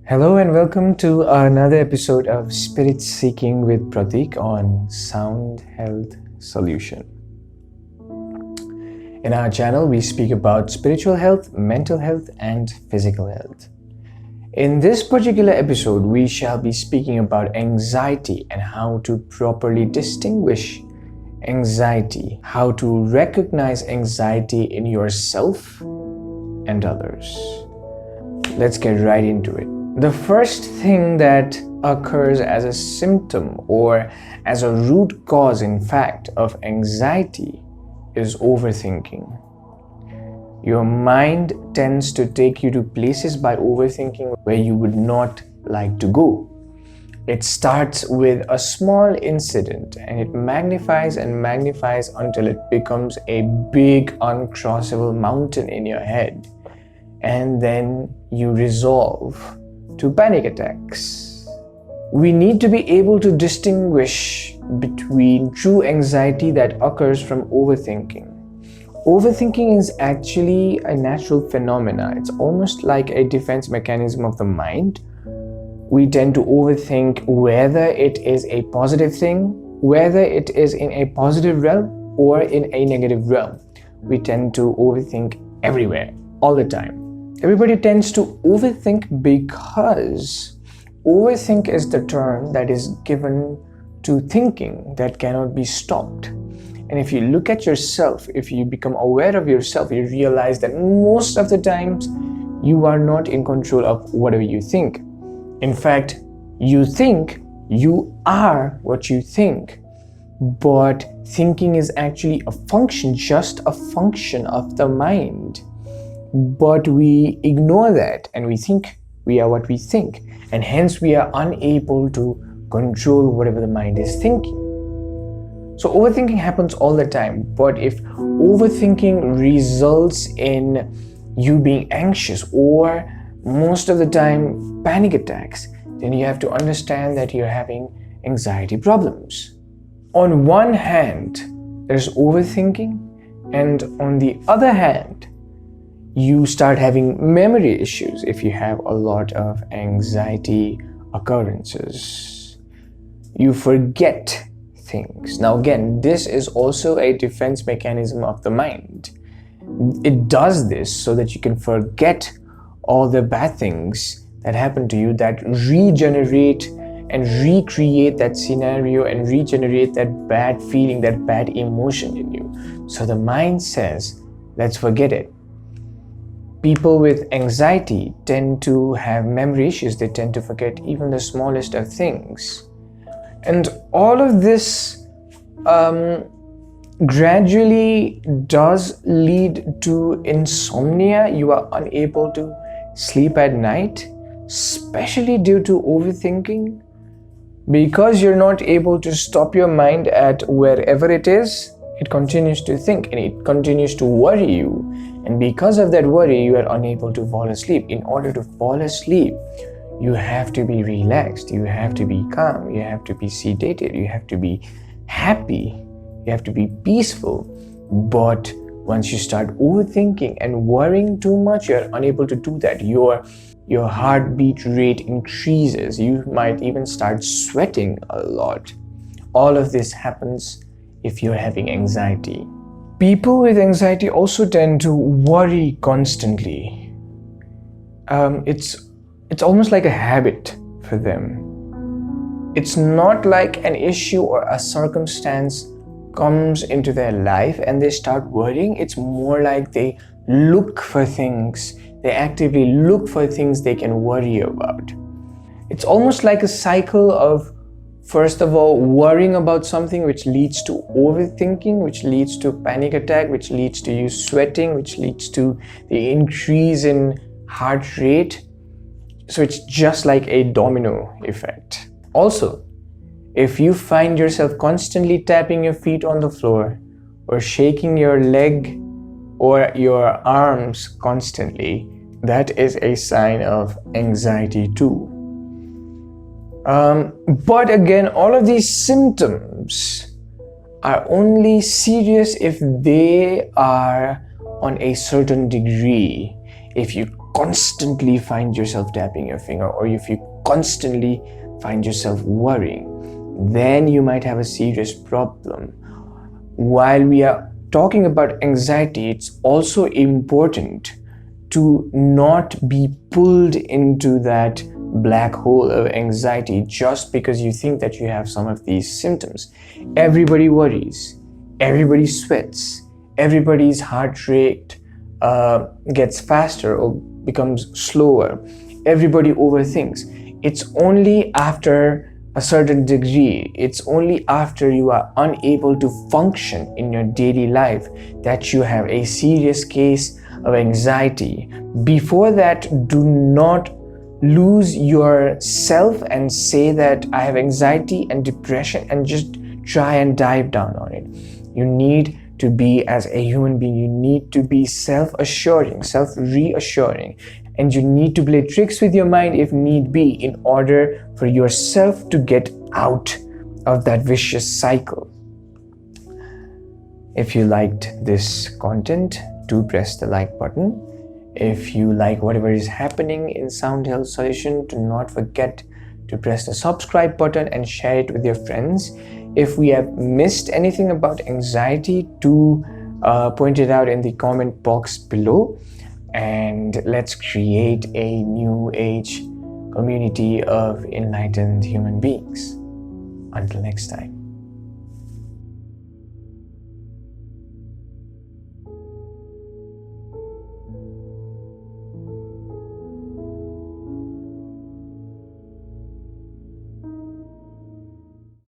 Hello and welcome to another episode of Spirit Seeking with Pratick on Sound Health Solution. In our channel, we speak about spiritual health, mental health, and physical health. In this particular episode, we shall be speaking about anxiety and how to properly distinguish anxiety, how to recognize anxiety in yourself and others. Let's get right into it. The first thing that occurs as a symptom or as a root cause, in fact, of anxiety is overthinking. Your mind tends to take you to places by overthinking where you would not like to go. It starts with a small incident and it magnifies and magnifies until it becomes a big uncrossable mountain in your head. And then you resolve to panic attacks. We need to be able to distinguish between true anxiety that occurs from overthinking. Overthinking is actually a natural phenomenon. It's almost like a defense mechanism of the mind. We tend to overthink whether it is a positive thing, whether it is in a positive realm or in a negative realm. We tend to overthink everywhere, all the time. Everybody tends to overthink because overthink is the term that is given to thinking that cannot be stopped. And if you look at yourself, if you become aware of yourself, you realize that most of the times you are not in control of whatever you think. In fact, you think you are what you think. But thinking is actually a function, just a function of the mind. But we ignore that and we think we are what we think, and hence we are unable to control whatever the mind is thinking. So overthinking happens all the time, but if overthinking results in you being anxious or most of the time panic attacks, then you have to understand that you're having anxiety problems. On one hand, there's overthinking, and on the other hand, you start having memory issues if you have a lot of anxiety occurrences. You forget things. Now again, this is also a defense mechanism of the mind. It does this so that you can forget all the bad things that happen to you, that regenerate and recreate that scenario and regenerate that bad feeling, that bad emotion in you. So the mind says, let's forget it. People with anxiety tend to have memory issues. They tend to forget even the smallest of things. And all of this gradually does lead to insomnia. You are unable to sleep at night, especially due to overthinking. Because you're not able to stop your mind at wherever it is, it continues to think and it continues to worry you. And because of that worry, you are unable to fall asleep. In order to fall asleep, you have to be relaxed, you have to be calm, you have to be sedated, you have to be happy, you have to be peaceful. But once you start overthinking and worrying too much, you're unable to do that. Your heartbeat rate increases. You might even start sweating a lot. All of this happens if you're having anxiety. People with anxiety also tend to worry constantly. It's almost like a habit for them. It's not like an issue or a circumstance comes into their life and they start worrying. It's more like they look for things. They actively look for things they can worry about. It's almost like a cycle of, first of all, worrying about something, which leads to overthinking, which leads to panic attack, which leads to you sweating, which leads to the increase in heart rate. So it's just like a domino effect. Also, if you find yourself constantly tapping your feet on the floor or shaking your leg or your arms constantly, that is a sign of anxiety too. But again, all of these symptoms are only serious if they are on a certain degree. If you constantly find yourself tapping your finger, or if you constantly find yourself worrying, then you might have a serious problem. While we are talking about anxiety, it's also important to not be pulled into that black hole of anxiety just because you think that you have some of these symptoms. Everybody worries, everybody sweats, everybody's heart rate gets faster or becomes slower, everybody overthinks. It's only after a certain degree, it's only after you are unable to function in your daily life that you have a serious case of anxiety. Before that, do not lose yourself and say that I have anxiety and depression and just try and dive down on it. You need to be, as a human being, you need to be self-assuring, self-reassuring, and you need to play tricks with your mind if need be in order for yourself to get out of that vicious cycle. If you liked this content, do press the like button. If you like whatever is happening in Sound Health Solution, do not forget to press the subscribe button and share it with your friends. If we have missed anything about anxiety, do point it out in the comment box below, and let's create a new age community of enlightened human beings. Until next time.